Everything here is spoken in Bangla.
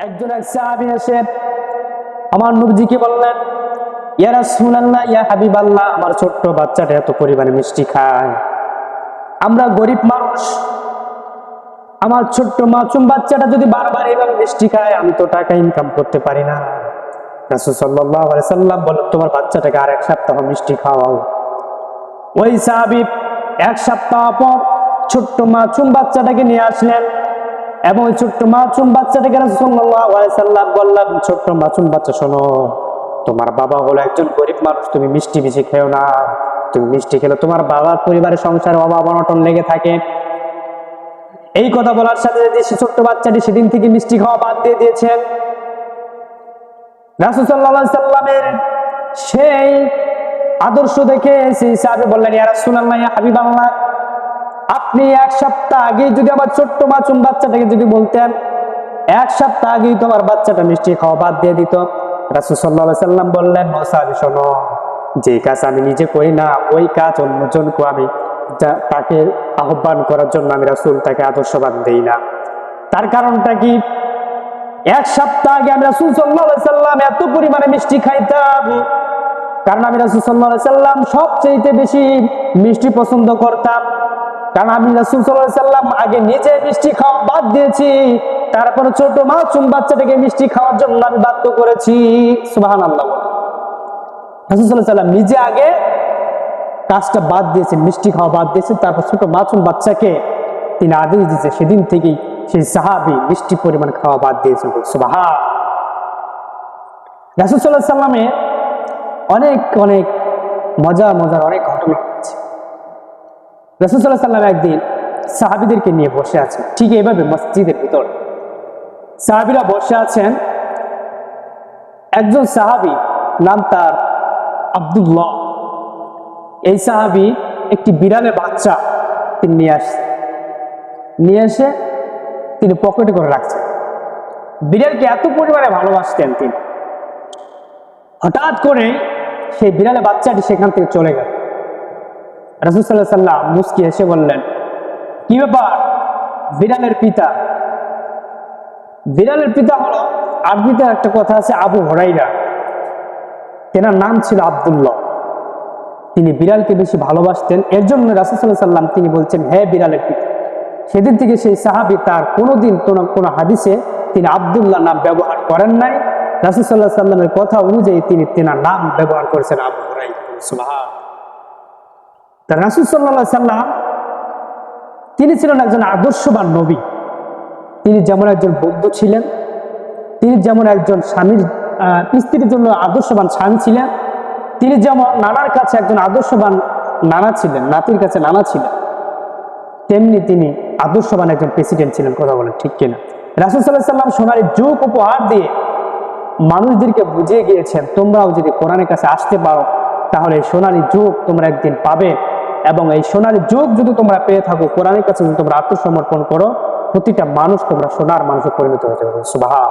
একজন এক সাহাবী এসে আমার নবীজিকে বললেন, ইয়া রাসূলুল্লাহ, ইয়া হাবিবাল্লাহ, আমার ছোট্ট বাচ্চাটা এত পরিমাণে মিষ্টি খায়, আমরা গরিব মানুষ, আমার ছোট্ট মাসুম বাচ্চাটা যদি বারবার এভাবে মিষ্টি খায়, আমি তো টাকা ইনকাম করতে পারি না। রাসূল সাল্লাল্লাহু আলাইহি সাল্লাম বললেন, তোমার বাচ্চাটাকে আর এক সপ্তাহ মিষ্টি খাওয়াও। ওই সাহাবী এক সপ্তাহ পর ছোট্ট মাসুম বাচ্চাটাকে নিয়ে আসলেন এবং ওই ছোট্ট মাসুম বাচ্চাটাকে রাসূল সাল্লাল্লাহু আলাইহি সাল্লাম বললেন, ছোট্ট মাসুম বাচ্চা, শোনো, তোমার বাবা হলো একজন গরিব মানুষ, তুমি মিষ্টি বেশি খেও না। তুমি মিষ্টি খেলে তোমার বাবার পরিবারের সংসারে অভাব অনটন লেগে থাকে। এই কথা বলার সাথে সাথে সে ছোট্ট বাচ্চাটি সেদিন থেকে মিষ্টি খাওয়া বাদ দিয়ে দিয়েছেন। রাসূল সাল্লাল্লাহু আলাইহি সাল্লামের সেই আদর্শ দেখে সেই সাহাবী বললেন, ইয়া রাসূলুল্লাহ, ইয়া হাবিবাল্লাহ, আপনি এক সপ্তাহ আগে যদি আমার ছোট্ট মাসুম বাচ্চাটাকে যদি বলতেন, এক সপ্তাহ আগেই তোমার বাচ্চাটা মিষ্টি খাওয়া বাদ দিয়ে দিত। রাসূল সাল্লাল্লাহু আলাইহি সাল্লাম বললেন, ও সাহাবী, শোনো, যে কাজ আমি নিজে করি না ওই কাজ অন্যজনকে আমি তাকে আহ্বান করার জন্য আমি রাসূল তাকে আদর্শবান দেই না। তার কারণটা কি? এক সপ্তাহ আগে আমি রাসূল সাল্লাল্লাহু আলাইহি সাল্লাম এত পরিমাণে মিষ্টি খাইতাম, কারণ আমি রাসূল সাল্লাল্লাহু আলাইহি সাল্লাম সবচেয়ে বেশি মিষ্টি পছন্দ করতাম। কারণ আমি রাসূল সাল্লাল্লাহু আলাইহি সাল্লাম আগে নিজে মিষ্টি খাওয়া বাদ দিয়েছি, তারপরে ছোট মাসুম বাচ্চাটাকে মিষ্টি খাওয়ার জন্য আমি বাধ্য করেছি। সুবহানাল্লাহ। রাসূল সাল্লাল্লাহু আলাইহি সাল্লাম নিজে আগে কাজটা বাদ দিয়েছেন, মিষ্টি খাওয়া বাদ দিয়েছেন, তারপর ছোট মাসুম বাচ্চাকে তিনি আদেশ দিয়েছে। সেদিন থেকেই সেই সাহাবী মিষ্টি পরিমাণ খাওয়া বাদ দিয়েছেন। সুবহান। রাসূল সাল্লাল্লাহু আলাইহি সাল্লামের অনেক অনেক মজার অনেক ঘটনা আছে। রাসূল সাল্লাল্লাহু আলাইহি সাল্লাম একদিন সাহাবীদেরকে নিয়ে বসে আছেন, ঠিক এইভাবে মসজিদের ভিতর সাহাবীরা বসে আছেন। একজন সাহাবী, নাম তার আব্দুল্লাহ, এই সাহাবী একটি বিড়ালের বাচ্চা তিনি নিয়ে এসে তিনি পকেটে করে রাখছেন। বিড়ালকে এত পরিমাণে ভালোবাসতেন তিনি। হঠাৎ করে সেই বিড়ালের বাচ্চাটি সেখান থেকে চলে গেল। রাসূল সাল্লাল্লাহু আলাইহি সাল্লাম মুস্কি এসে বললেন, কি ব্যাপার? বিড়ালের পিতা। বিড়ালের পিতা হলো, আরবিতে একটা কথা আছে, আবু হুরায়রা, তেনার নাম ছিল আব্দুল্লাহ। তিনি বিড়ালকে বেশি ভালোবাসতেন, এর জন্য রাসূল সাল্লাল্লাহু আলাইহি সাল্লাম তিনি বলছেন, হে বিড়ালের পিতা। সেদিন থেকে সেই সাহাবী তার কোনোদিন কোনো হাদিসে তিনি আব্দুল্লাহ নাম ব্যবহার করেন নাই। রাসূল সাল্লাল্লাহু আলাইহি সাল্লামের কথা অনুযায়ী তিনি তেনার নাম ব্যবহার করেছেন আবু হুরায়রা। সুবহান। তার রাসূল সাল্লাল্লাহু আলাইহি সাল্লাম তিনি ছিলেন একজন আদর্শবান নবী। তিনি যেমন একজন বন্ধু ছিলেন, তিনি যেমন একজন স্বামীর স্ত্রীর জন্য আদর্শবান স্বামী ছিলেন, তিনি যেমন নানার কাছে একজন আদর্শবান নানা ছিলেন, নাতির কাছে নানা ছিলেন, তেমনি তিনি আদর্শবান একজন প্রেসিডেন্ট ছিলেন। কথা বলেন ঠিক কিনা? রাসূল সাল্লাল্লাহু আলাইহি সাল্লাম সোনার যুগ উপহার দিয়ে মানুষদেরকে বুঝিয়ে গিয়েছেন, তোমরাও যদি কোরআনের কাছে আসতে পারো তাহলে এই সোনালী যুগ তোমরা একদিন পাবে, এবং এই সোনালী যুগ যদি তোমরা পেয়ে থাকো, কোরআনের কাছে যদি তোমরা আত্মসমর্পণ করো, প্রতিটা মানুষ তোমরা সোনার মানুষে পরিণত হয়ে যাবে। সুবহান।